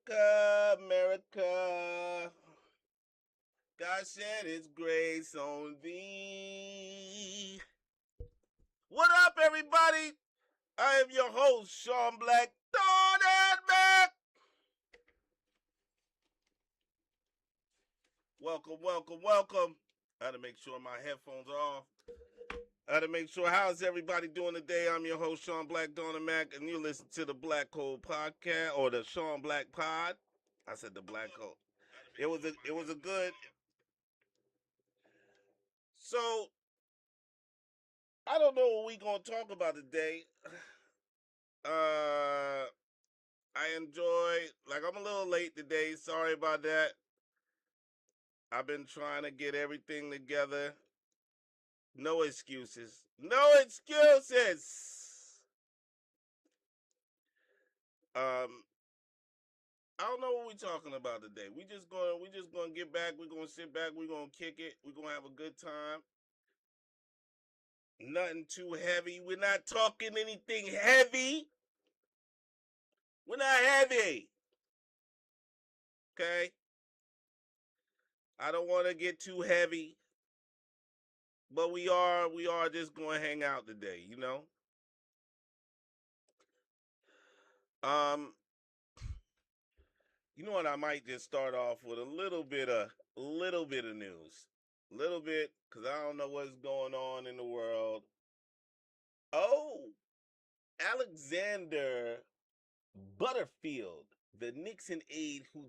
America, America, God shed his grace on thee. What up, everybody? I am your host, Shon Black. Don and Mac. Welcome. I had to make sure my headphones are off. I had to make sure. How's everybody doing today? I'm your host, Shon Black, Don and Mac, and you listen to the Black Hole Podcast, or the Shon Black Pod. I said the Black Hole. It was a good. So I don't know what we gonna talk about today. I enjoy. Like, I'm a little late today. Sorry about that. I've been trying to get everything together. No excuses. No excuses. Um, I don't know what we're talking about today. We just gonna get back. We're gonna sit back. We're gonna kick it. We're gonna have a good time. Nothing too heavy. We're not talking anything heavy. We're not heavy. Okay? I don't want to get too heavy, but we are just going to hang out today, you know? Um, you know what? I might just start off with a little bit of news. Little bit, cuz I don't know what's going on in the world. Oh, Alexander Butterfield, the Nixon aide who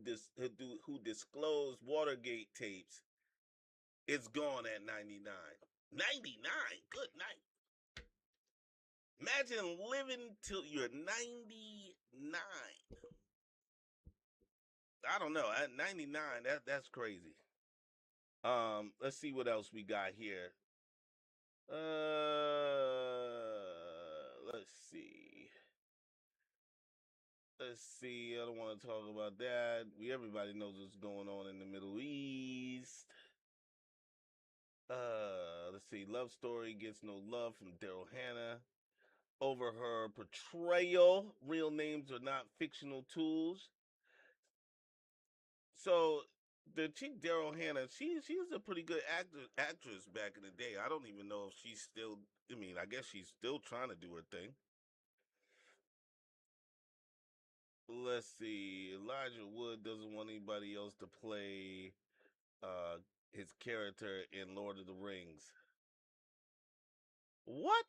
disclosed Watergate tapes, is gone at 99. 99. Good night. Imagine living till you're 99. I don't know. At 99, that's crazy. Let's see what else we got here. Let's see. Let's see. I don't want to talk about that. Everybody knows what's going on in the Middle East. Let's see. Love story gets no love from Daryl Hannah over her portrayal. Real names are not fictional tools. So the chick Daryl Hannah, she was a pretty good actress back in the day. I don't even know if she's still. I mean, I guess she's still trying to do her thing. Let's see. Elijah Wood doesn't want anybody else to play uh, his character in Lord of the Rings. What?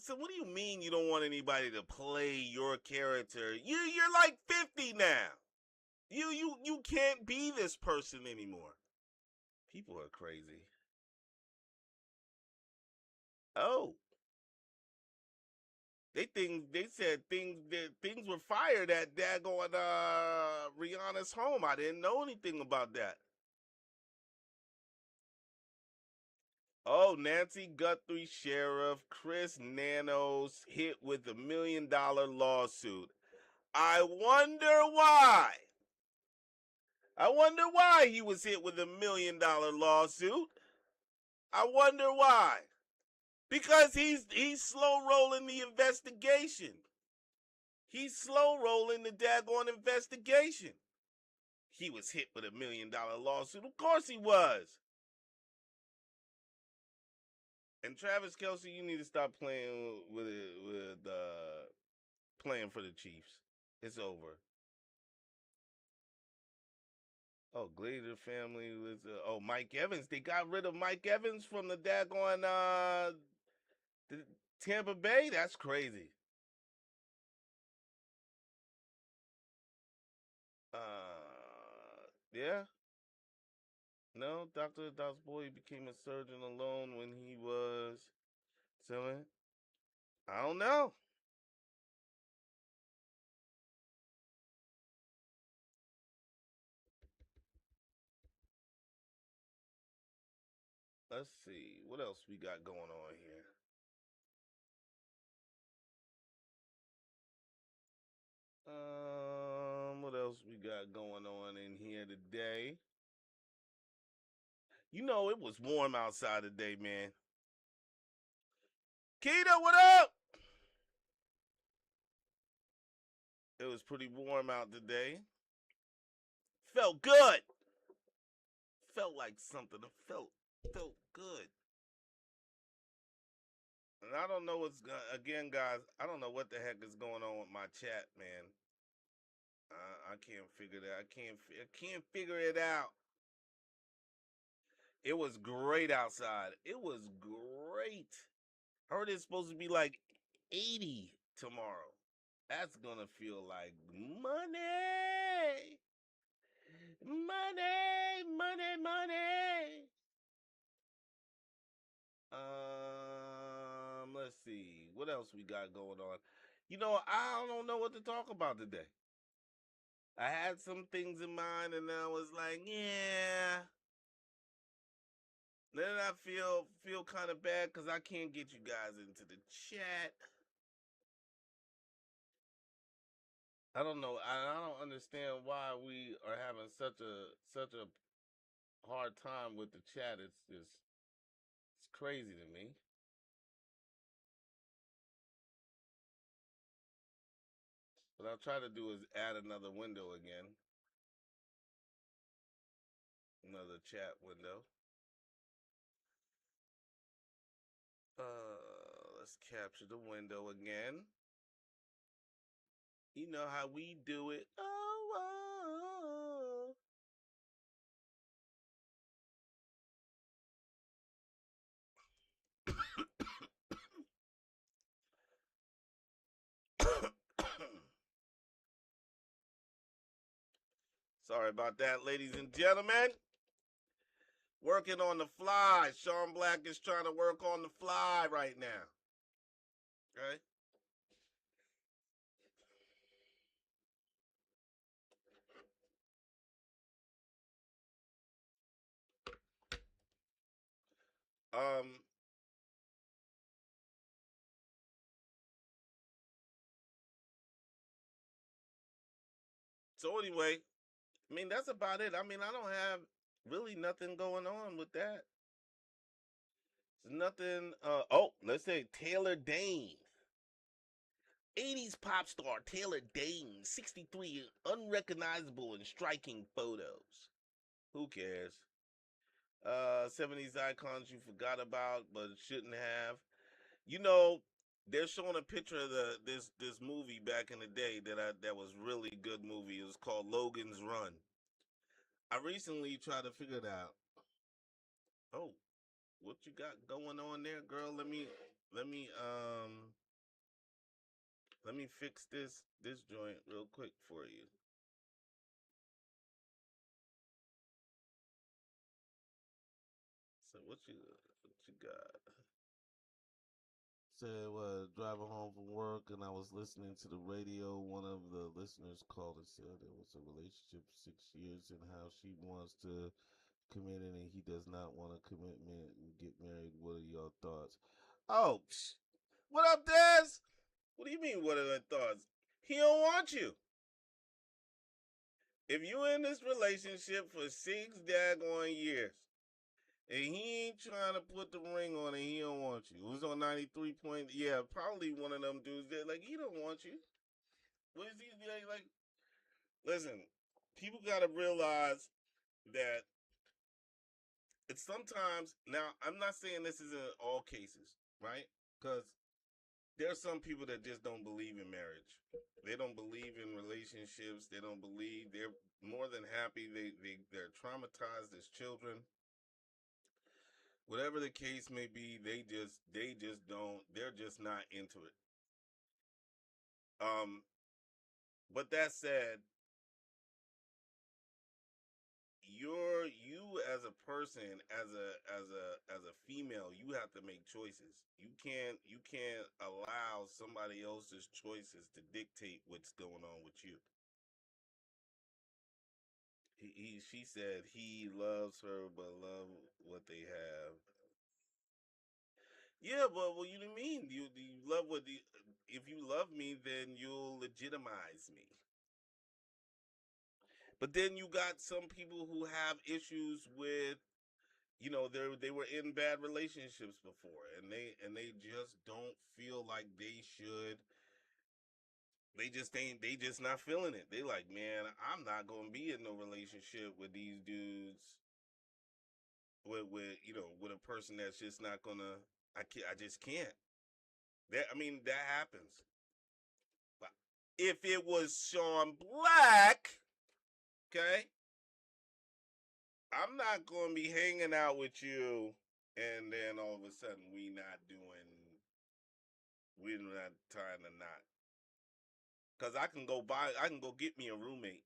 So what do you mean you don't want anybody to play your character? You're like 50 now. You can't be this person anymore. People are crazy. Oh, they said things were fired at daggone Rihanna's home. I didn't know anything about that. Oh, Nancy Guthrie Sheriff Chris Nanos hit with $1 million lawsuit. I wonder why. I wonder why he was hit with $1 million lawsuit. I wonder why. Because he's slow rolling the investigation. He's slow rolling the daggone investigation. He was hit with $1 million lawsuit. Of course he was. And Travis Kelsey, you need to stop playing with playing for the Chiefs. It's over. Oh, Glazer family was Mike Evans. They got rid of Mike Evans from the daggone the Tampa Bay. That's crazy. Yeah. No, Dr. Das Boy became a surgeon alone when he was 7. I don't know. Let's see. What else we got going on here? What else we got going on in here today? You know, it was warm outside today, man. Keita, what up? It was pretty warm out today. Felt good. Felt like something. It felt good. And I don't know what's again, guys. I don't know what the heck is going on with my chat, man. I can't figure that. I can't figure it out. It was great outside. It was great. I heard it's supposed to be like 80 tomorrow. That's gonna feel like money, money, money, money. Let's see what else we got going on. I don't know what to talk about today. I had some things in mind, and I was like, yeah. Then I feel kind of bad because I can't get you guys into the chat. I don't know. I don't understand why we are having such a hard time with the chat. It's crazy to me. What I'll try to do is add another window again, another chat window. Let's capture the window again. You know how we do it. Oh, oh. Sorry about that, ladies and gentlemen. Working on the fly. Sean Black is trying to work on the fly right now. Okay. Um. So anyway, I mean that's about it. I mean I don't have really nothing going on with that. There's nothing. Let's say Taylor Dane. 80s pop star Taylor Dane, 63, unrecognizable in striking photos. Who cares? 70s icons you forgot about but shouldn't have. You know, they're showing a picture of this movie back in the day that was really good movie. It was called Logan's Run. I recently tried to figure it out. Oh, what you got going on there, girl? Let me um let me fix this joint real quick for you. So what you got? Said driving home from work and I was listening to the radio. One of the listeners called and said it was a relationship 6 years and how she wants to commit it and he does not want a commitment and get married. What are your thoughts? Oh, what up, Daz? What do you mean? What are your thoughts? He don't want you. If you in this relationship for 6 daggone years and he ain't trying to put the ring on it, he don't want you. It was on 93 point. Yeah, probably one of them dudes that like he don't want you. What is he like? Listen, people gotta realize that it's sometimes. Now, I'm not saying this is in all cases, right? Because there are some people that just don't believe in marriage. They don't believe in relationships. They don't believe. They're more than happy. They're traumatized as children. Whatever the case may be, they just don't. They're just not into it. Um, but that said, you as a person, as a female, you have to make choices. You can't allow somebody else's choices to dictate what's going on with you. She said he loves her but love what they have. Yeah, but what you mean? You love what the if you love me, then you'll legitimize me. But then you got some people who have issues with they were in bad relationships before and they just don't feel like they should They just not feeling it. They like, man, I'm not gonna be in no relationship with these dudes with with a person that's just not gonna. I just can't. That I mean that happens. But if it was Sean Black, okay, I'm not gonna be hanging out with you, and then all of a sudden we're not tying a knot. Cause I can go get me a roommate.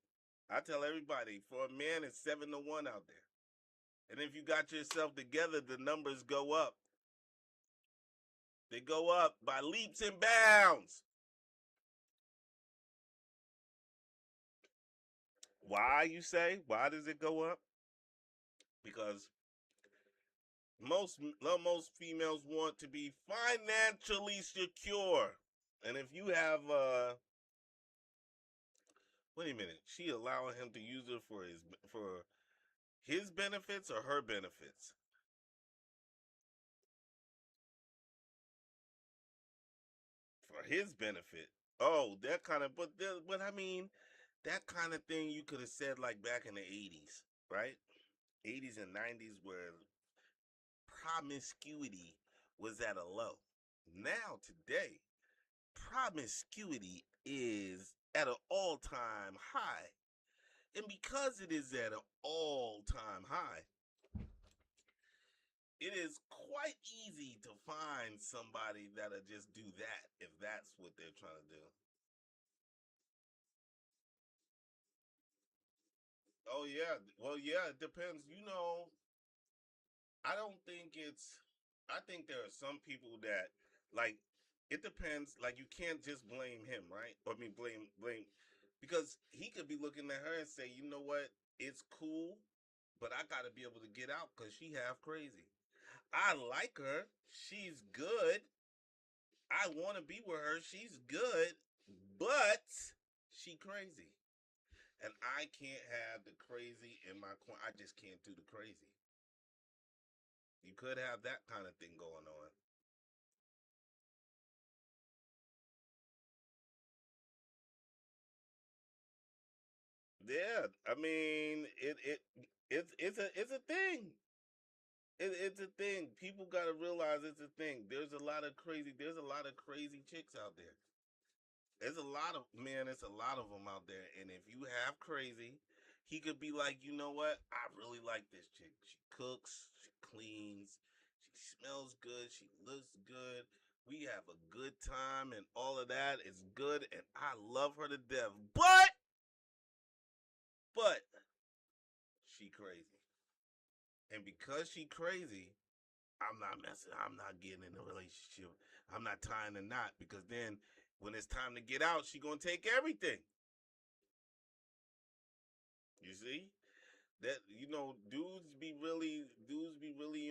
I tell everybody, for a man, it's 7-1 out there. And if you got yourself together, the numbers go up. They go up by leaps and bounds. Why, you say? Why does it go up? Because most females want to be financially secure. And if you have wait a minute, she allowing him to use it for his benefits or her benefits? For his benefit. Oh, that kind of but I mean, that kind of thing you could have said like back in the 80s, right? 80s and 90s where promiscuity was at a low. Now today, promiscuity is at an all-time high. And because it is at an all-time high, it is quite easy to find somebody that'll just do that if that's what they're trying to do. Oh yeah, well yeah, it depends. I don't think it's. I think there are some people that like. It depends. Like you can't just blame him, right? I mean, blame because he could be looking at her and say, you know what, it's cool, but I got to be able to get out because she half crazy. I like her. She's good. I want to be with her. She's good, but she crazy, and I can't have the crazy in my corner. I just can't do the crazy. You could have that kind of thing going on. Yeah, I mean it's a thing. It's a thing. People got to realize it's a thing. There's a lot of crazy chicks out there. There's a lot of man. There's a lot of them out there. And if you have crazy, he could be like, you know what? I really like this chick. She cooks, she cleans, she smells good, she looks good. We have a good time, and all of that is good, and I love her to death. But she crazy. And because she crazy, I'm not messing. I'm not getting in a relationship. I'm not tying a knot because then when it's time to get out, she gonna take everything. You see that dudes be really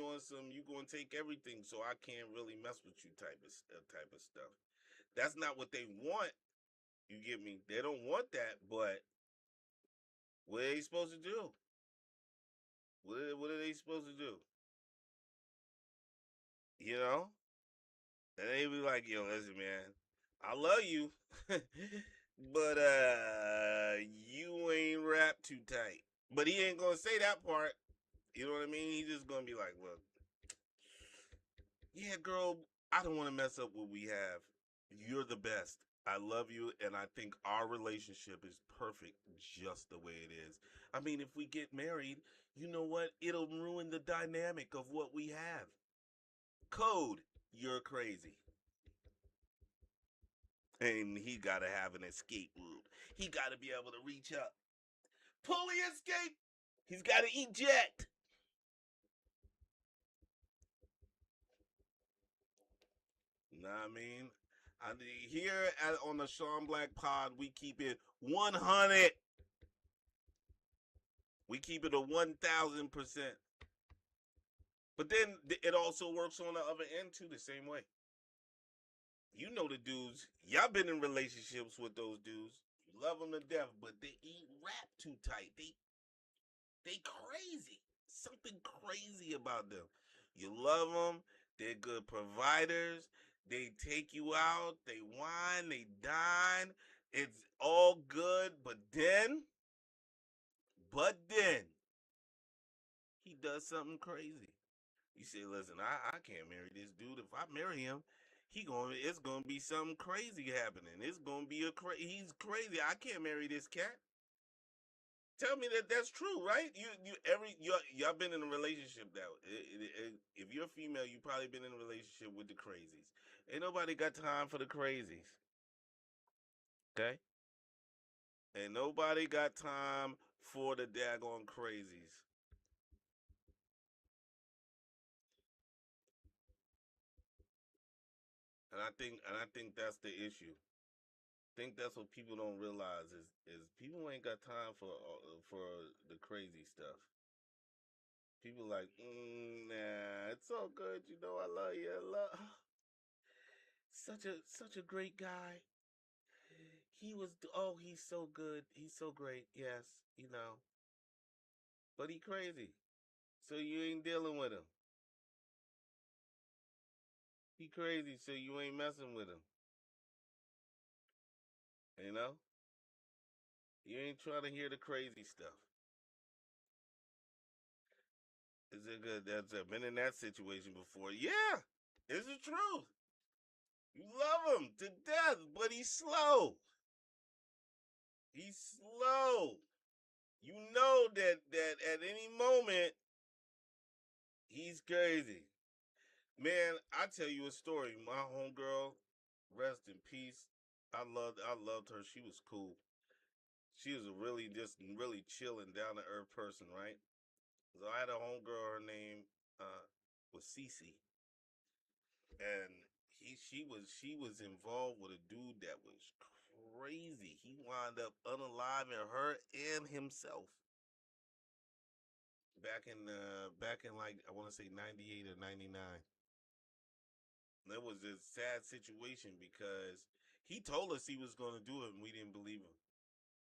on some. You gonna take everything, so I can't really mess with you type of stuff. That's not what they want. You get me? They don't want that, but what are they supposed to do? What are they supposed to do? You know? And they be like, yo, listen, man, I love you, but you ain't wrapped too tight. But he ain't gonna say that part. You know what I mean? He just gonna be like, well, yeah, girl, I don't want to mess up what we have. You're the best. I love you, and I think our relationship is perfect just the way it is. I mean, if we get married, you know what? It'll ruin the dynamic of what we have. Code, you're crazy. And he got to have an escape route. He got to be able to reach up. Pulley escape. He's got to eject. Know what I mean? I, here on the Sean Black Pod, we keep it 100. We keep it a 1,000%. But then it also works on the other end too, the same way. You know the dudes. Y'all been in relationships with those dudes. You love them to death, but they ain't wrapped too tight. They crazy. Something crazy about them. You love them. They're good providers. They take you out. They wine. They dine. It's all good, but then he does something crazy. You say, listen, I can't marry this dude. If I marry him, it's gonna be something crazy happening. It's gonna be he's crazy. I can't marry this cat. Tell me that that's true, right? Y'all been in a relationship that if you're female, you probably been in a relationship with the crazies. Ain't nobody got time for the crazies, okay? Ain't nobody got time for the daggone crazies. And I think that's the issue. Think that's what people don't realize is people ain't got time for the crazy stuff. People like, nah, it's all good. You know, I love you. I love such a great guy. He was oh, he's so good. He's so great. Yes, you know, but he crazy. So you ain't dealing with him. He crazy. So you ain't messing with him. You know, you ain't trying to hear the crazy stuff. Is it good? That's I've been in that situation before. Yeah, it's the truth. You love him to death, but he's slow. He's slow. You know that at any moment he's crazy. Man, I tell you a story. My homegirl, rest in peace. I loved her. She was cool. She was a really just really chill and down to earth person, right? So I had a homegirl. Her name was Cece, and she was involved with a dude that was crazy. He wound up unaliving her and himself back in like I want to say 98 or 99. That was a sad situation because he told us he was going to do it and we didn't believe him.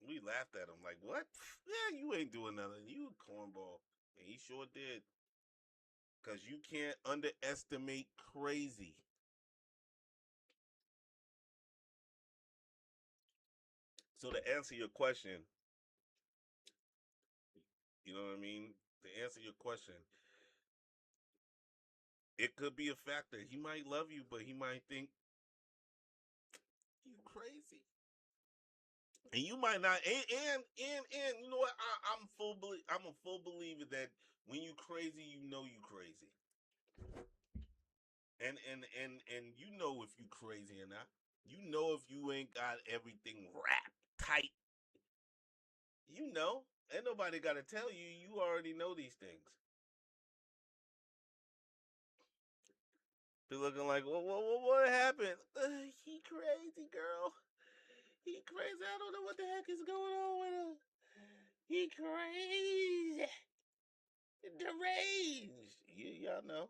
We laughed at him like, "What? Yeah, you ain't doing nothing. You cornball." And he sure did. Cause you can't underestimate crazy. So to answer your question, you know what I mean? To answer your question, it could be a factor. He might love you, but he might think you crazy. And you might not and you know what? I'm a full believer that when you crazy, you know you crazy. And you know if you crazy or not. You know if you ain't got everything wrapped tight. You know. Ain't nobody gotta tell you. You already know these things. Be looking like, what happened? He crazy, girl. He crazy. I don't know what the heck is going on with him. He crazy. Deranged. Y'all know.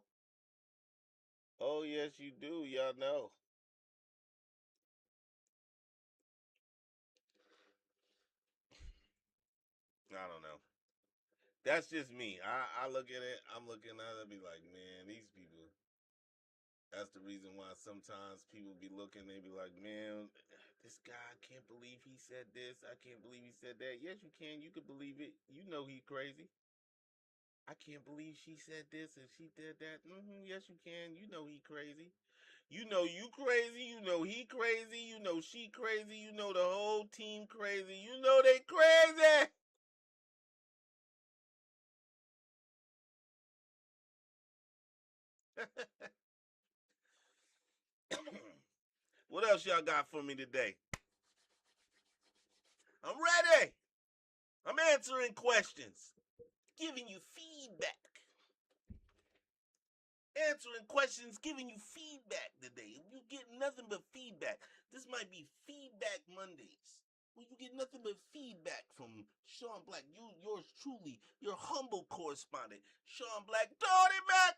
Oh, yes, you do. Y'all know. I don't know. That's just me. I look at it. I'm looking at it. I be like, man, these people. That's the reason why sometimes people be looking. They be like, man, this guy. I can't believe he said this. I can't believe he said that. Yes, you can. You can believe it. You know he crazy. I can't believe she said this and she did that. Yes, you can. You know he crazy. You know you crazy. You know he crazy. You know she crazy. You know the whole team crazy. You know they crazy. What else y'all got for me today? I'm ready. I'm answering questions, giving you feedback. Answering questions, giving you feedback today. You get nothing but feedback. This might be Feedback Mondays. Where you get nothing but feedback from Sean Black. Yours truly, your humble correspondent, Sean Black. Tony Mac.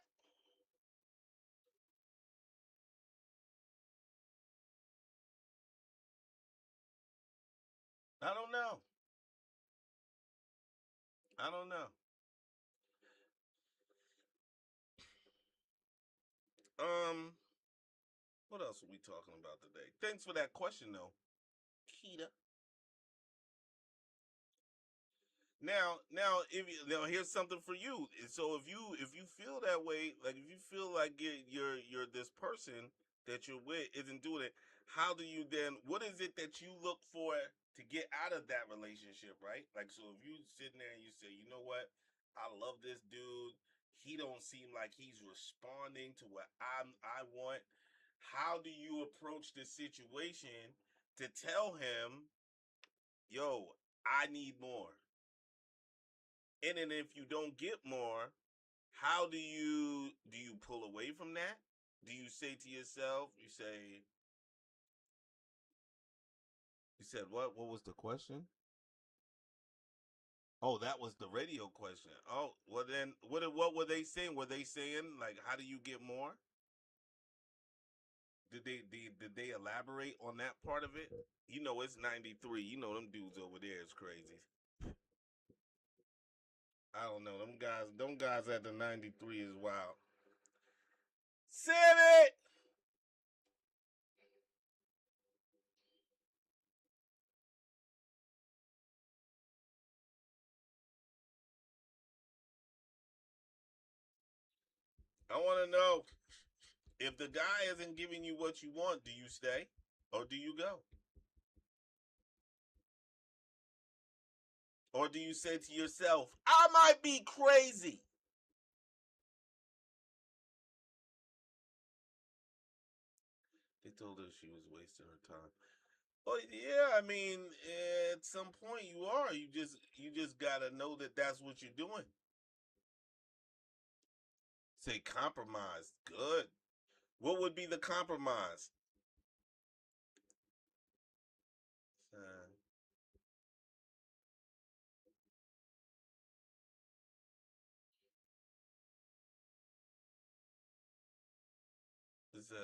I don't know. I don't know. Um, what else are we talking about today? Thanks for that question, though. Peter. Now, if you, now here's something for you. So if you feel that way, like if you feel like you're this person that you're with isn't doing it, how do you then? What is it that you look for to get out of that relationship, right? Like, so if you sitting there and you say, you know what, I love this dude. He don't seem like he's responding to what I want. How do you approach the situation to tell him, yo, I need more? And then if you don't get more, how do you pull away from that? Do you say to yourself, you said what? What was the question? Oh, that was the radio question. Oh, well then what were they saying? Were they saying like how do you get more? Did they elaborate on that part of it? You know it's 93. You know them dudes over there is crazy. I don't know. Them guys at the 93 is wild. Said it! I want to know if the guy isn't giving you what you want, do you stay or do you go? Or do you say to yourself, I might be crazy? They told her she was wasting her time. Well, yeah, I mean, at some point you are. You just gotta know that that's what you're doing. Say compromise. Good. What would be the compromise? Uh, It said,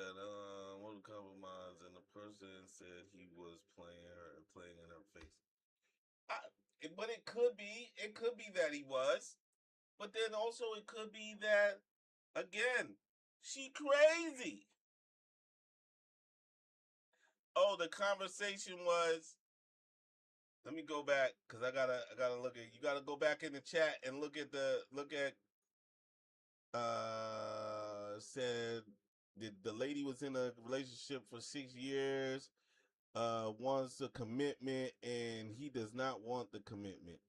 what would compromise? And the person said he was playing in her face. I, but it could be that he was. But then also it could be that again, she crazy. Oh, the conversation was. Let me go back because I gotta look at. You gotta go back in the chat and look at. Said the lady was in a relationship for 6 years. Wants a commitment and he does not want the commitment,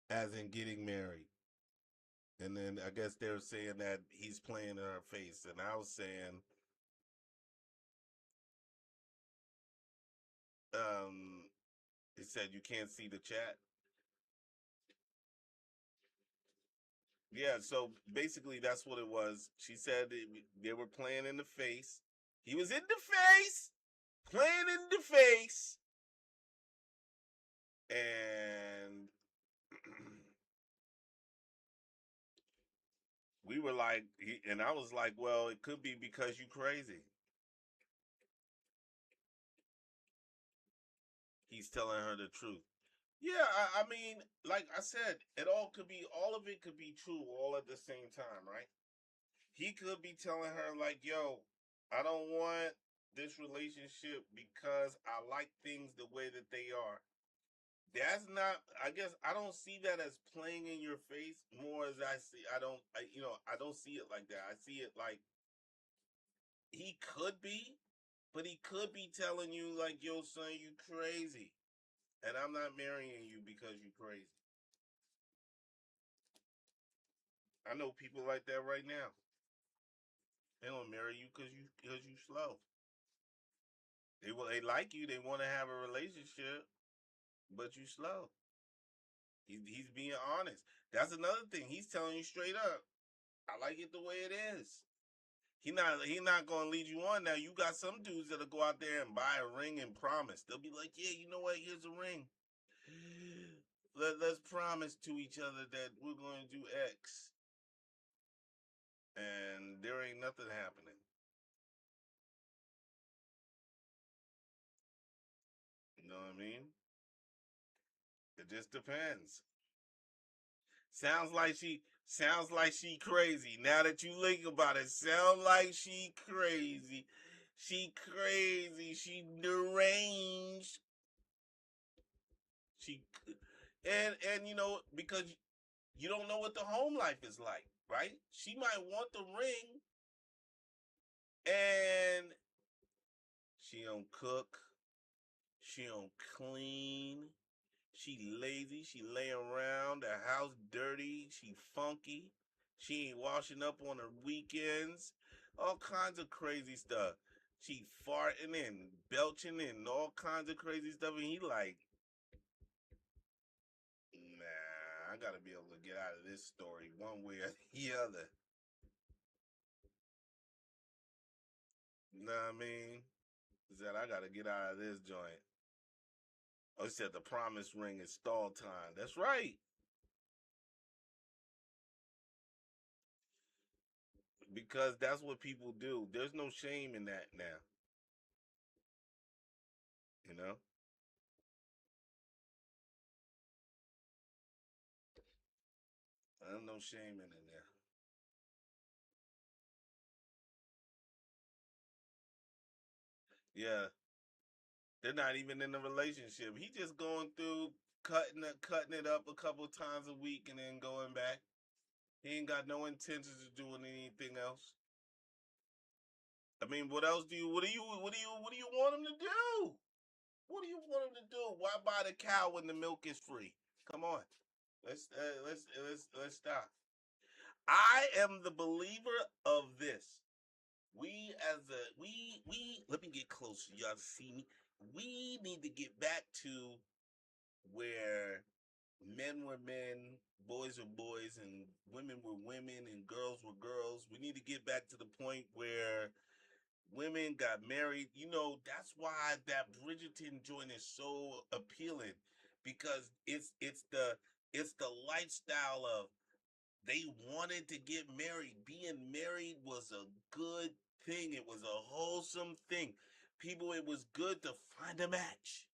as in getting married. And then I guess they're saying that he's playing in her face, and I was saying, um, it said you can't see the chat. Yeah, so basically that's what it was. She said they were playing in the face. He was in the face, playing in the face, and we were like, and I was like, well, it could be because you crazy. He's telling her the truth. Yeah, I mean, like I said, all of it could be true all at the same time, right? He could be telling her like, "Yo, I don't want this relationship because I like things the way that they are." That's not. I guess I don't see that as playing in your face more as I see. I don't see it like that. I see it like he could be, but he could be telling you like, "Yo, son, you crazy, and I'm not marrying you because you crazy." I know people like that right now. They don't marry you because you slow. They like you. They want to have a relationship, but you slow. He's being honest. That's another thing. He's telling you straight up. I like it the way it is. He not gonna lead you on. Now you got some dudes that'll go out there and buy a ring and promise. They'll be like, yeah, you know what? Here's a ring. Let's promise to each other that we're going to do X, and there ain't nothing happening. You know what I mean? It just depends. Sounds like she crazy. Now that you think about it, sound like she crazy. She crazy. She deranged. And because you don't know what the home life is like, right? She might want the ring, and she don't cook, she don't clean, she lazy, she lay around, the house dirty, she funky, she ain't washing up on her weekends, all kinds of crazy stuff. She farting and belching and all kinds of crazy stuff, and he like, nah, I gotta be able to get out of this story one way or the other. You know what I mean? He said, I gotta get out of this joint. Oh, he said the promise ring is stall time. That's right. Because that's what people do. There's no shame in that now. You know? There's no shame in it now. Yeah. They're not even in a relationship. He just going through cutting it up a couple times a week and then going back. He ain't got no intentions of doing anything else. I mean, what else do you what do you want him to do? What do you want him to do? Why buy the cow when the milk is free? Come on. Let's stop. I am the believer of this. We as a we let me get closer. Y'all see me. We need to get back to where men were men, boys were boys, and women were women, and girls were girls. We need to get back to the point where women got married. That's why that Bridgerton joint is so appealing because it's the lifestyle of they wanted to get married. Being married was a good thing. It was a wholesome thing. People, it was good to find a match.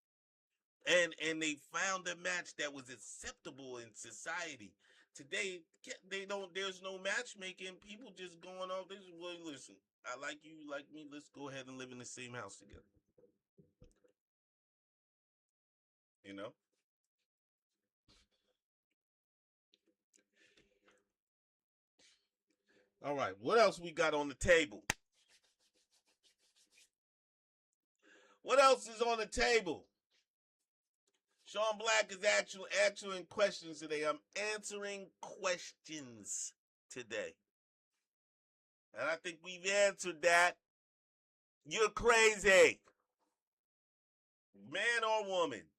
And they found a match that was acceptable in society. Today, they don't. There's no matchmaking. People just going off. This is well, listen. I like you, you like me. Let's go ahead and live in the same house together. You know. All right. What else we got on the table? What else is on the table? Sean Black is actually answering questions today. I'm answering questions today. And I think we've answered that. You're crazy. Man or woman.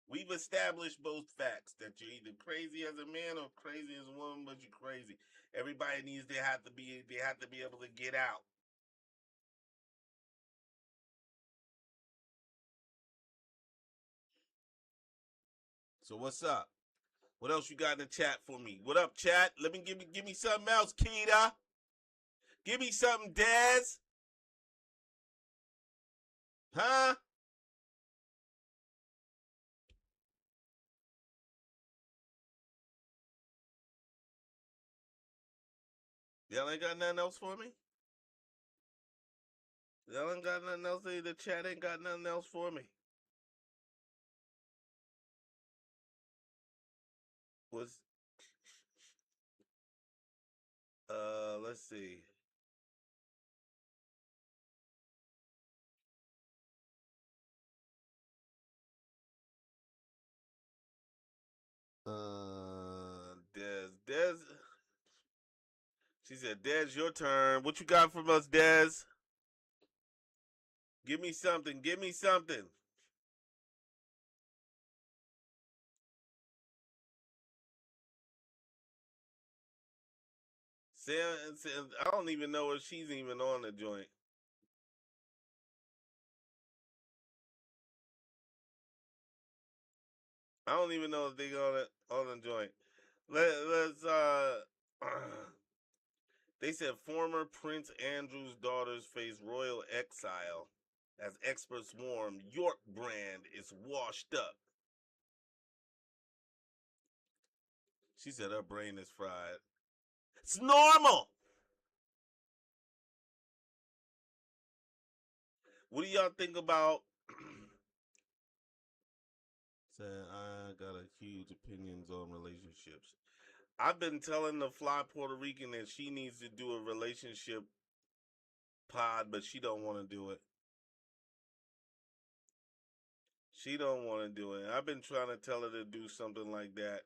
We've established both facts that you're either crazy as a man or crazy as a woman, but you're crazy. Everybody needs they have to be able to get out. So what's up? What else you got in the chat for me? What up, chat? Let me give me something else, Keita. Give me something, Dez. Huh? Y'all ain't got nothing else for me? Y'all ain't got nothing else. The chat ain't got nothing else for me. Was let's see. Dez. She said, Dez, your turn. What you got from us, Dez? Give me something. Give me something. Sam, I don't even know if she's even on the joint. I don't even know if they on the joint. Let's. They said former Prince Andrew's daughters face royal exile as experts warn York brand is washed up. She said her brain is fried. It's normal. What do y'all think about Said I got a huge opinions on relationships. I've been telling the fly Puerto Rican that she needs to do a relationship pod, but she don't want to do it. She don't want to do it. I've been trying to tell her to do something like that,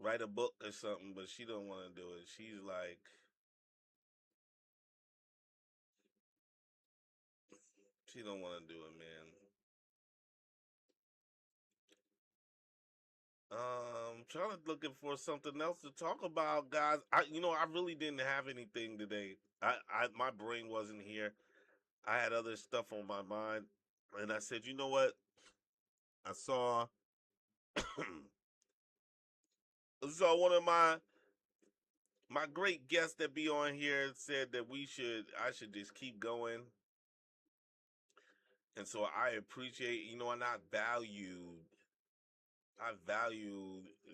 write a book or something, but she don't want to do it. She's like, she don't want to do it, man. Trying to looking for something else to talk about, guys. I really didn't have anything today. My brain wasn't here. I had other stuff on my mind, and I said, you know what? I saw, I saw one of my great guests that be on here said that I should just keep going, and so I appreciate, and I value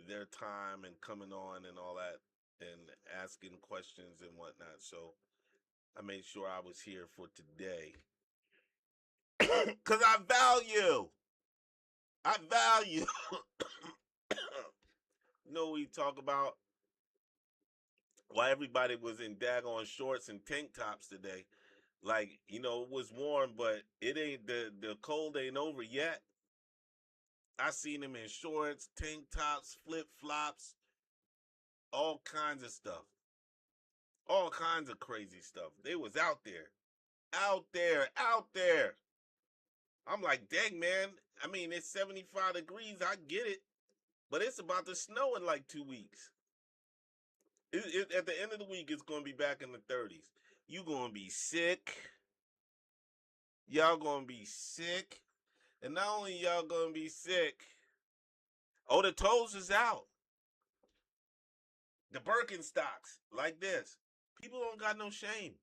their time and coming on and all that and asking questions and whatnot. So I made sure I was here for today because I value. We talk about why everybody was in daggone shorts and tank tops today. Like, it was warm, but it ain't the cold ain't over yet. I seen them in shorts, tank tops, flip flops, all kinds of stuff, all kinds of crazy stuff. They was out there, out there, out there. I'm like, dang man. I mean, it's 75 degrees. I get it, but it's about to snow in like 2 weeks. At the end of the week, it's gonna be back in the 30s. You gonna be sick. Y'all gonna be sick, and not only y'all gonna be sick. Oh, the toes is out. The Birkenstocks like this. People don't got no shame.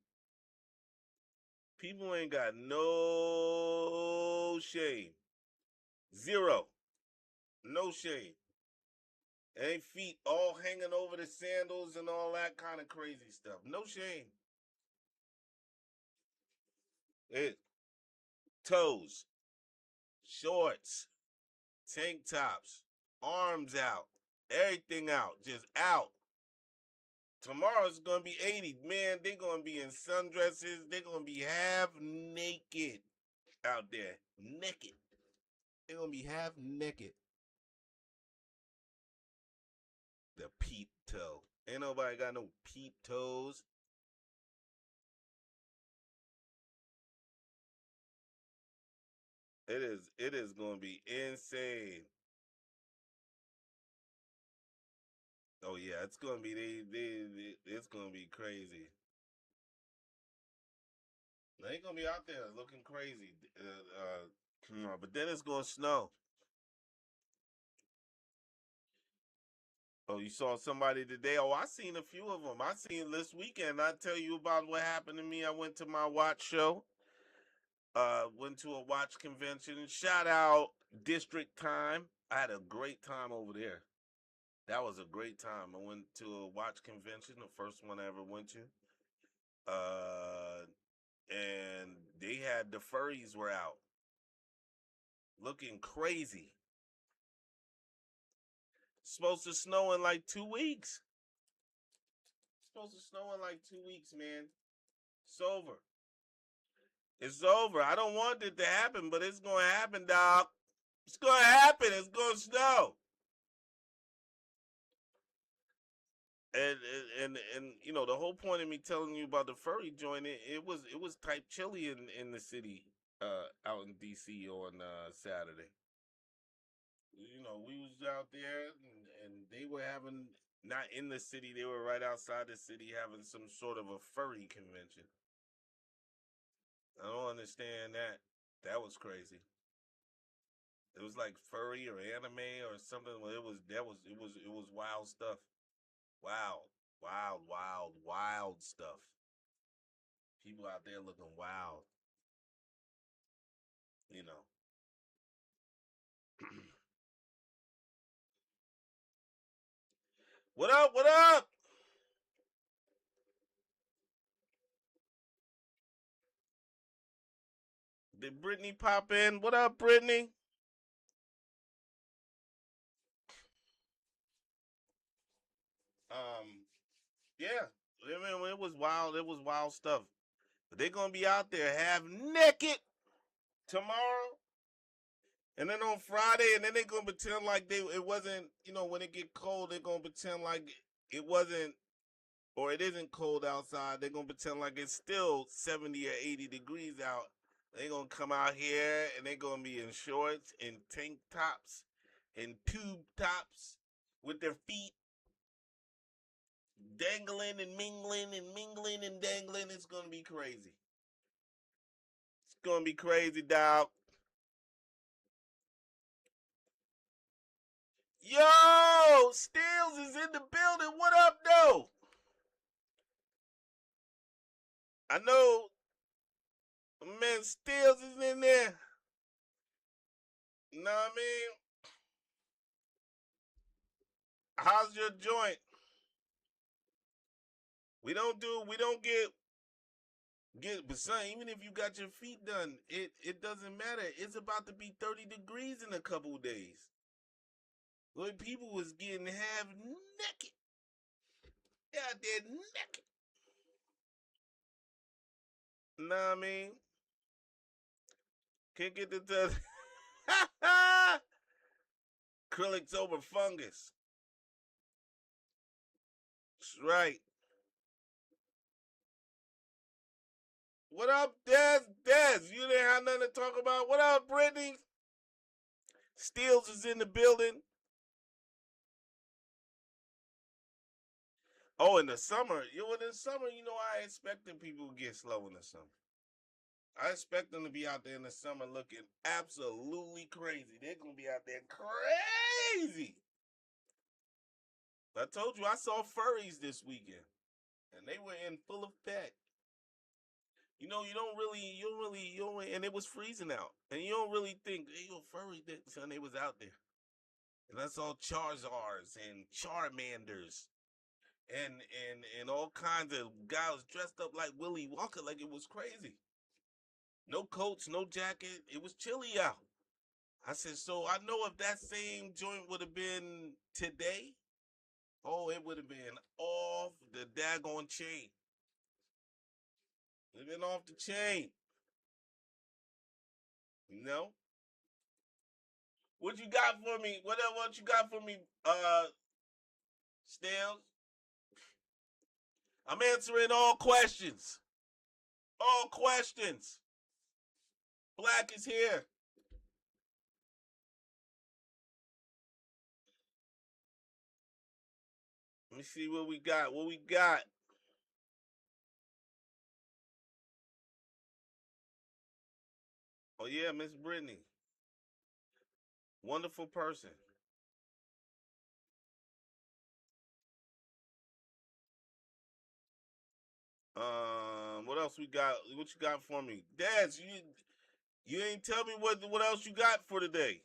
People ain't got no shame. Zero. No shame. Ain't feet all hanging over the sandals and all that kind of crazy stuff. No shame. It toes, shorts, tank tops, arms out, everything out, just out. Tomorrow's gonna be 80. Man, they're gonna be in sundresses. They're gonna be half naked out there. Naked. They're gonna be half naked. The peep toe. Ain't nobody got no peep toes. It is gonna be insane. Oh yeah, it's gonna be it's gonna be crazy. They ain't gonna be out there looking crazy. But then it's gonna snow. Oh, you saw somebody today? Oh, I seen a few of them. I seen this weekend. I tell you about what happened to me. I went to my watch show. Went to a watch convention. Shout out District Time. I had a great time over there. That was a great time. I went to a watch convention, the first one I ever went to. Uh, and they had the furries were out, looking crazy. It's supposed to snow in like 2 weeks. It's supposed to snow in like 2 weeks, man. It's over. It's over. I don't want it to happen, but it's gonna happen, dog. It's gonna happen. It's gonna snow. And the whole point of me telling you about the furry joint, it was type chilly in the city, out in DC on Saturday. We was out there and they were having, not in the city, they were right outside the city having some sort of a furry convention. I don't understand that. That was crazy. It was like furry or anime or something. Well, it was wild stuff. Wild, wild, wild, wild stuff. People out there looking wild. You know. What up? What up? Did Brittany pop in? What up, Brittany? Yeah, I mean, it was wild. It was wild stuff. But they're gonna be out there half naked tomorrow, and then on Friday, and then they're gonna pretend like it wasn't. You know, when it get cold, they're gonna pretend like it wasn't or it isn't cold outside. They're gonna pretend like it's still 70 or 80 degrees out. They're gonna come out here and they're gonna be in shorts and tank tops and tube tops with their feet dangling and mingling and dangling. It's gonna be crazy. It's gonna be crazy, dog. Yo, Steels is in the building. What up, though? I know, man. Steels is in there. Know what I mean? How's your joint? We don't get, but son, even if you got your feet done, it doesn't matter. It's about to be 30 degrees in a couple of days. When people was getting half naked, out there naked. Know what I mean? Can't get the acrylics over fungus. That's right. What up, Des? Des, you didn't have nothing to talk about. What up, Brittany? Steels is in the building. Oh, in the summer. In the summer, I expected people to get slow in the summer. I expect them to be out there in the summer looking absolutely crazy. They're gonna be out there crazy. I told you I saw furries this weekend, and they were in full effect. And it was freezing out, and you don't really think, hey, yo, furry, son, they was out there, and I saw Charizards and Charmanders, and all kinds of guys dressed up like Willy Wonka, like it was crazy. No coats, no jacket. It was chilly out. I said, so I know if that same joint would have been today, oh, it would have been off the daggone chain. It would have been off the chain. You know? What you got for me? What you got for me, Stales? I'm answering all questions. All questions. Black is here. Let me see what we got. What we got? Oh yeah, Miss Brittany. Wonderful person. What else we got? What you got for me? Dad, you ain't tell me what else you got for today.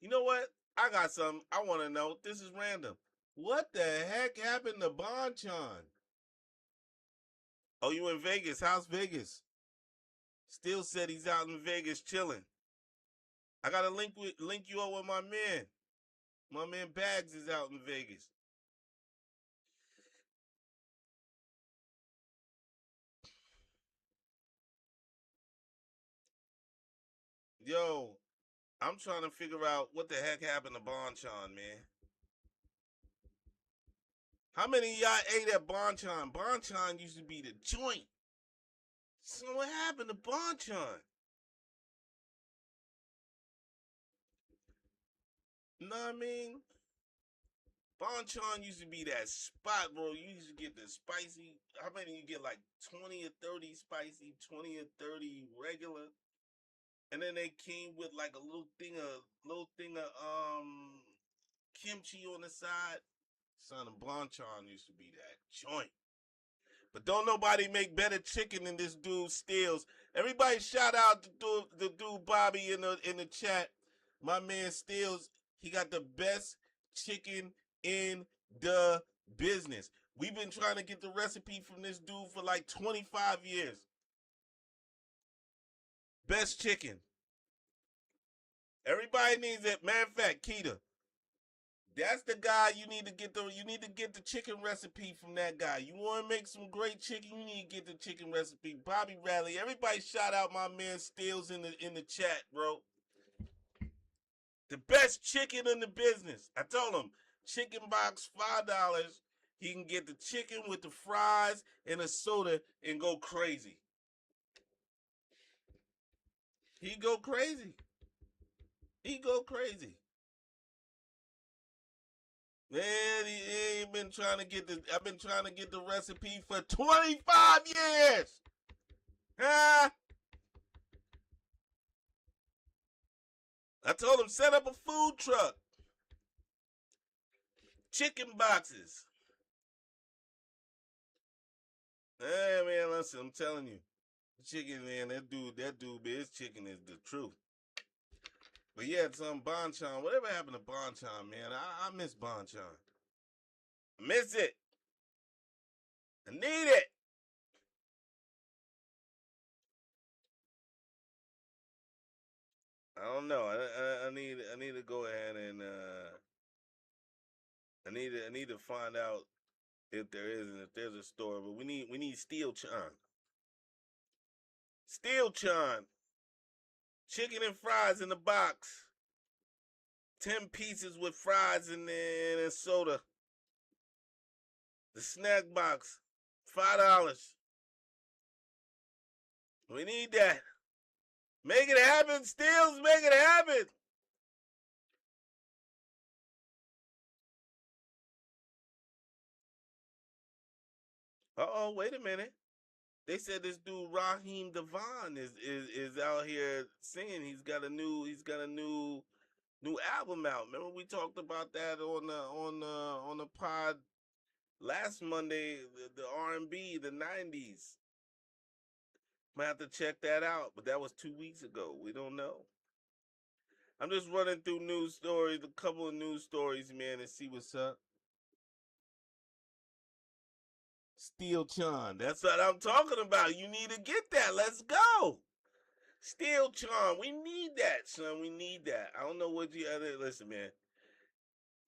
You know what? I got something. I want to know. This is random. What the heck happened to Bonchon? Oh, you in Vegas? How's Vegas? Still said he's out in Vegas chilling. I gotta link you up with my man. My man Bags is out in Vegas. Yo, I'm trying to figure out what the heck happened to Bonchon, man. How many of y'all ate at Bonchon? Bonchon used to be the joint. So what happened to Bonchon? You know what I mean? Bonchon used to be that spot, bro. You used to get the spicy. How many you get? Like 20 or 30 spicy, 20 or 30 regular. And then they came with like a little thing of kimchi on the side. Son of Bonchon used to be that joint. But don't nobody make better chicken than this dude Steels. Everybody shout out the dude Bobby in the chat. My man Steels, he got the best chicken in the business. We've been trying to get the recipe from this dude for like 25 years. Best chicken. Everybody needs it. Matter of fact, Keita, that's the guy you need to get the chicken recipe from that guy. You want to make some great chicken, you need to get the chicken recipe. Bobby Radley, everybody shout out my man Steels in the chat, bro. The best chicken in the business. I told him, chicken box $5. He can get the chicken with the fries and a soda and go crazy. He go crazy. He go crazy. Man, he ain't been trying to get the. I've been trying to get the recipe for 25 years. Huh? I told him set up a food truck, chicken boxes. Hey man, listen, I'm telling you, chicken man, that dude, man, his chicken is the truth. But yeah, it's Bonchon. Whatever happened to Bonchon, man? I miss Bonchon. I miss it. I need it. I don't know. I need to go ahead and I need to find out if there is and if there's a store. But we need Steel Chon. Steel Chon. Chicken and fries in the box. 10 pieces with fries and a soda. The snack box. $5. We need that. Make it happen, Steels. Make it happen. Wait a minute. They said this dude Raheem Devon is out here singing. He's got a new album out. Remember we talked about that on the pod last Monday, the R&B, the 90s. Might have to check that out, but that was 2 weeks ago. We don't know. I'm just running through news stories, a couple of news stories, man, and see what's up. Steel Chon, that's what I'm talking about. You need to get that. Let's go. Steel Chon, we need that, son. We need that. I don't know what you other. Listen, man.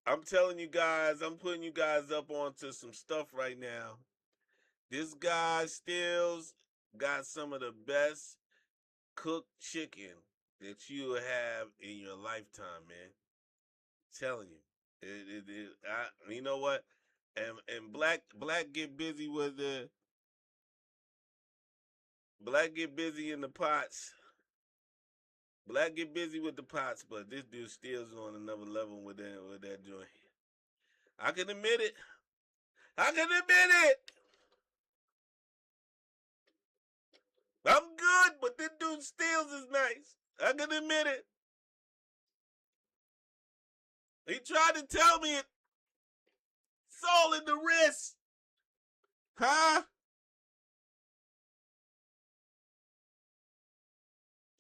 I'm telling you guys, I'm putting you guys up onto some stuff right now. This guy Steels got some of the best cooked chicken that you have in your lifetime, man. Telling you, you know what? And black get busy with the black get busy in the pots. Black get busy with the pots, but this dude Steels on another level with that joint. I can admit it. I can admit it. I'm good, but this dude Steels is nice. I can admit it. He tried to tell me it's all in the wrist. Huh?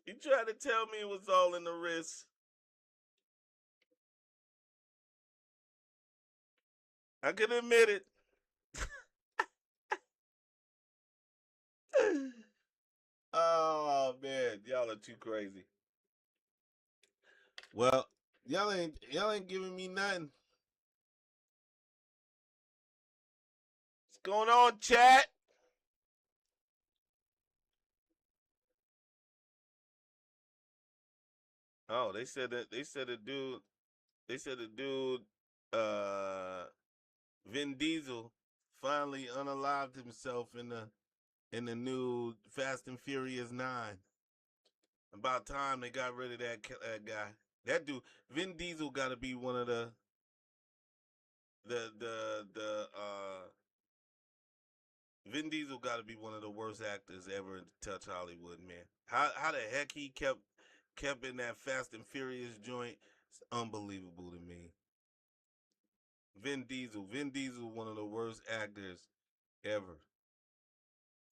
He tried to tell me it was all in the wrist. I can admit it. Oh man, y'all are too crazy. Well, y'all ain't giving me nothing. What's going on, chat? Oh, they said the dude uh Vin Diesel finally unalived himself in the new Fast and Furious 9. About time they got rid of that guy. That dude Vin Diesel got to be one of the Vin Diesel got to be one of the worst actors ever to touch Hollywood, man. How the heck he kept in that Fast and Furious joint? It's unbelievable to me. Vin Diesel, one of the worst actors ever.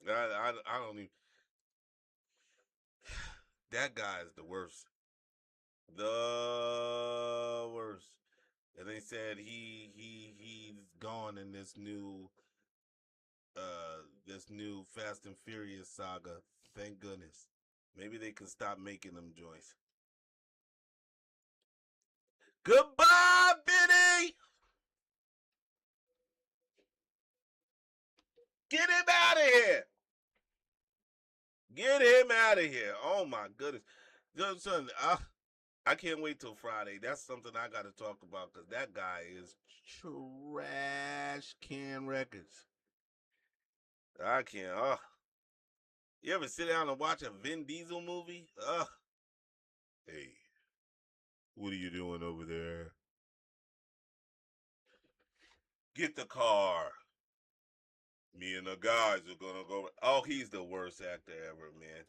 I don't even. That guy is the worst. The worst. And they said he's gone in this new Fast and Furious saga. Thank goodness. Maybe they can stop making them joints. Goodbye, Benny. Get him out of here. Get him out of here. Oh my goodness. Son, I can't wait till Friday. That's something I got to talk about because that guy is trash can records. I can't. You ever sit down and watch a Vin Diesel movie? Hey, what are you doing over there? Get the car. Me and the guys are gonna go. Oh, he's the worst actor ever, man.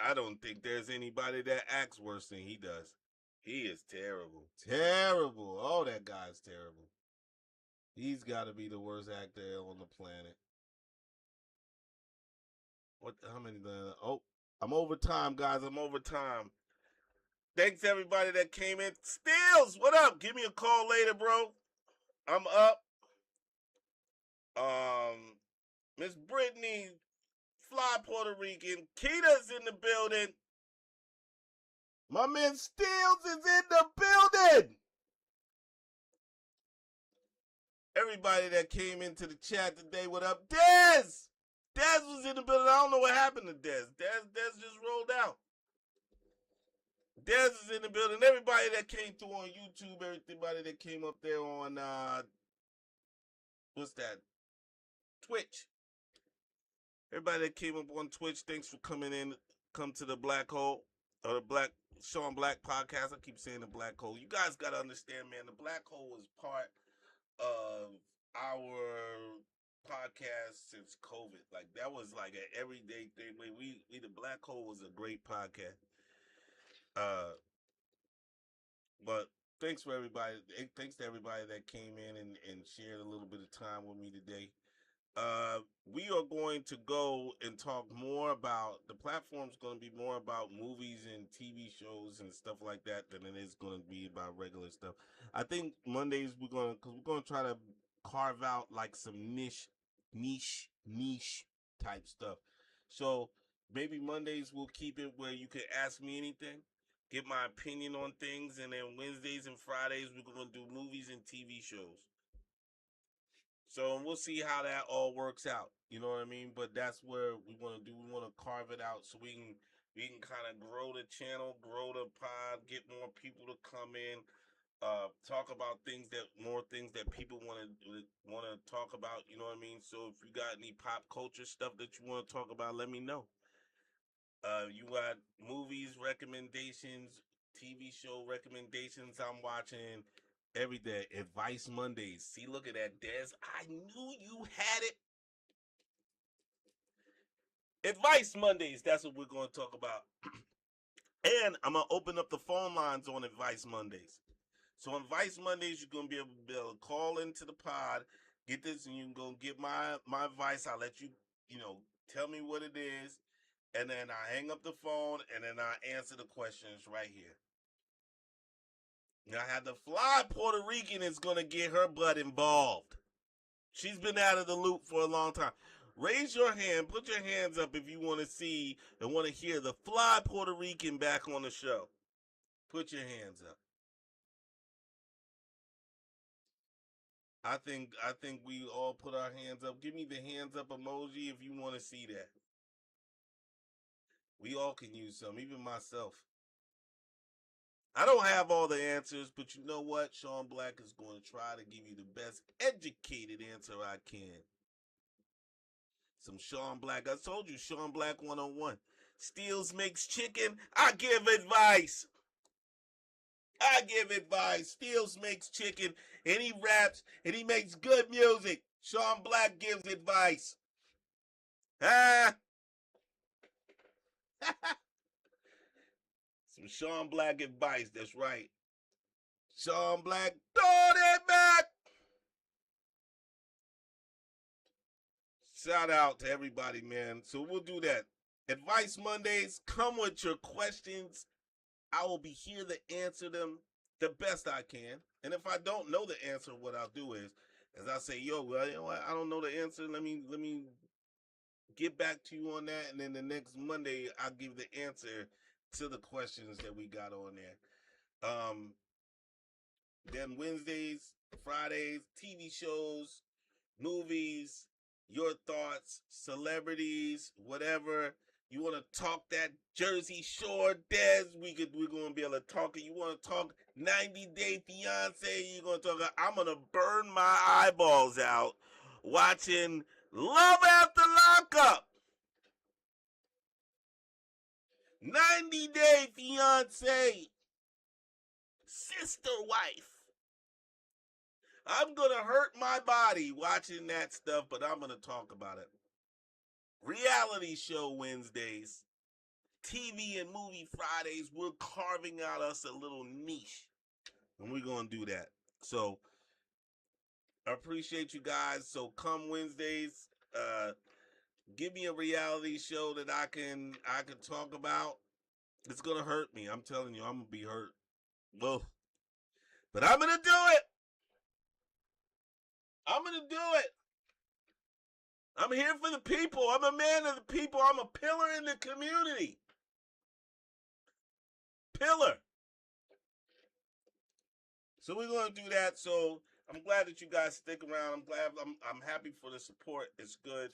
I don't think there's anybody that acts worse than he does. He is terrible. Terrible. Oh, that guy's terrible. He's got to be the worst actor on the planet. What? How many? Oh, I'm over time, guys. I'm over time. Thanks everybody that came in. Steels, what up? Give me a call later, bro. I'm up. Miss Brittany, Fly Puerto Rican. Kita's in the building. My man Steels is in the building. Everybody that came into the chat today, what up? Dez! Dez was in the building. I don't know what happened to Dez. Dez just rolled out. Dez is in the building. Everybody that came through on YouTube, everybody that came up there on what's that? Twitch. Everybody that came up on Twitch, thanks for coming in. Come to the Black Hole or the Black Shon Black podcast. I keep saying the Black Hole. You guys gotta understand, man. The Black Hole is part of our podcast since COVID. Like that was like an everyday thing. We the Black Hole was a great podcast. But thanks for everybody. Thanks to everybody that came in and shared a little bit of time with me today. We are going to go and talk more about the platform's going to be more about movies and TV shows and stuff like that than it is going to be about regular stuff. I think Mondays we're going to try to carve out like some niche type stuff. So maybe Mondays we'll keep it where you can ask me anything, get my opinion on things, and then Wednesdays and Fridays we're going to do movies and TV shows. So we'll see how that all works out. You know what I mean? But that's where we want to do. We want to carve it out so we can kind of grow the channel, grow the pod, get more people to come in, talk about more things that people want to talk about. You know what I mean? So if you got any pop culture stuff that you want to talk about, let me know. You got movies recommendations, TV show recommendations I'm watching every day. Advice Mondays. See, look at that, Des. I knew you had it. Advice Mondays. That's what we're going to talk about. And I'm going to open up the phone lines on Advice Mondays. So on Advice Mondays, you're going to be able to call into the pod, get this, and you can go get my advice. I'll let you, tell me what it is. And then I hang up the phone, and then I answer the questions right here. Now, I had the Fly Puerto Rican is going to get her butt involved. She's been out of the loop for a long time. Raise your hand. Put your hands up if you want to see and want to hear the Fly Puerto Rican back on the show. Put your hands up. I think we all put our hands up. Give me the hands up emoji if you want to see that. We all can use some, even myself. I don't have all the answers, but you know what? Shon Black is going to try to give you the best educated answer I can. Some Shon Black. I told you, Shon Black 101. Steels makes chicken. I give advice. Steels makes chicken, and he raps, and he makes good music. Shon Black gives advice. Ah. Some Shon Black advice. That's right. Shon Black, throw it back. Shout out to everybody, man. So we'll do that. Advice Mondays, come with your questions. I will be here to answer them the best I can. And if I don't know the answer, what I'll do is I say, yo, well, you know what? I don't know the answer. Let me get back to you on that. And then the next Monday, I'll give the answer to the questions that we got on there. Then Wednesdays, Fridays, TV shows, movies, your thoughts, celebrities, whatever. You want to talk that Jersey Shore, Des? We're gonna be able to talk it. You want to talk 90 Day Fiance? You're gonna talk. I'm gonna burn my eyeballs out watching Love After Lockup, 90 Day Fiance, Sister Wife. I'm gonna hurt my body watching that stuff, but I'm gonna talk about it. Reality show Wednesdays, TV and movie Fridays. We're carving out us a little niche, and we're gonna do that. So I appreciate you guys. So come Wednesdays, give me a reality show that I can talk about. It's gonna hurt me. I'm telling you, I'm gonna be hurt. Well, but I'm gonna do it. I'm gonna do it. I'm here for the people. I'm a man of the people. I'm a pillar in the community. Pillar. So we're gonna do that. So I'm glad that you guys stick around. I'm happy for the support. It's good.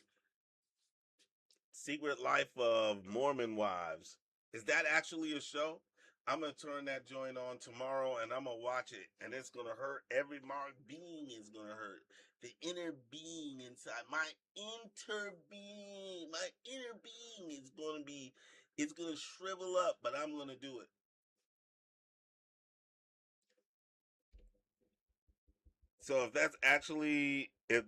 Secret Life of Mormon Wives. Is that actually a show? I'm gonna turn that joint on tomorrow and I'm gonna watch it, and it's gonna hurt. Every mark being is gonna hurt. The inner being inside, my inner being is gonna be, it's gonna shrivel up, but I'm gonna do it. So if that's actually a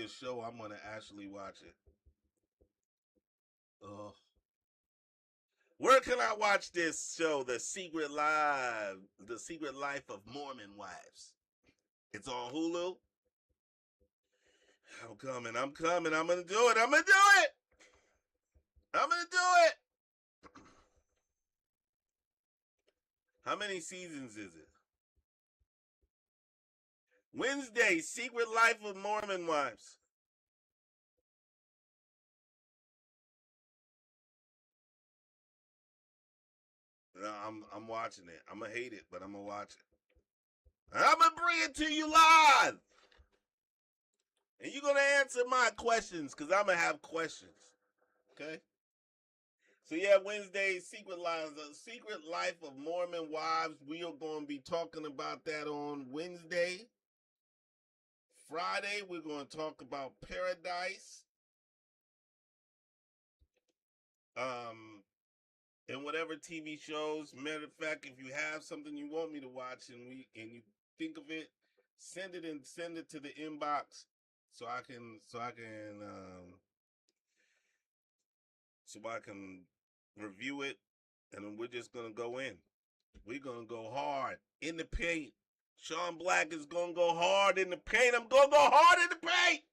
show, I'm gonna actually watch it. Oh, where can I watch this show, The Secret Life of Mormon Wives? It's on Hulu. I'm coming. I'm coming. I'm gonna do it. I'm gonna do it. I'm gonna do it. How many seasons is it? Wednesday, Secret Life of Mormon Wives. No, I'm watching it. I'm gonna hate it, but I'm gonna watch it. And I'm gonna bring it to you live. And you're gonna answer my questions, because I'm gonna have questions. Okay? So yeah, Wednesday, Secret Life of Mormon Wives. We are gonna be talking about that on Wednesday. Friday, we're gonna talk about Paradise. Um, and whatever TV shows. Matter of fact, if you have something you want me to watch and you think of it, send it to the inbox so I can review it, and then we're just gonna go in. We're gonna go hard in the paint. Shon Black is gonna go hard in the paint. I'm gonna go hard in the paint.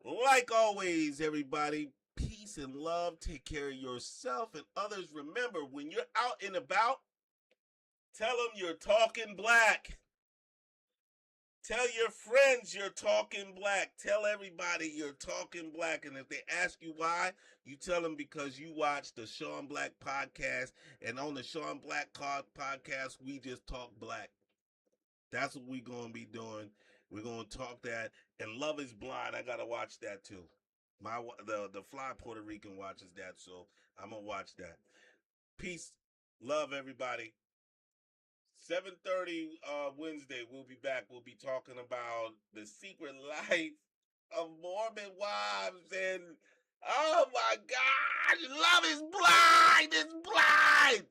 Like always, everybody, peace and love. Take care of yourself and others. Remember, when you're out and about, tell them you're talking black. Tell your friends you're talking black. Tell everybody you're talking black. And if they ask you why, you tell them because you watch the Shon Black podcast. And on the Shon Black podcast, we just talk black. That's what we're going to be doing. We're going to talk that. And Love is Blind, I got to watch that too. The fly Puerto Rican watches that, so I'm going to watch that. Peace. Love, everybody. 7:30 Wednesday, we'll be back. We'll be talking about the secret life of Mormon wives, and oh my God, love is blind. It's blind.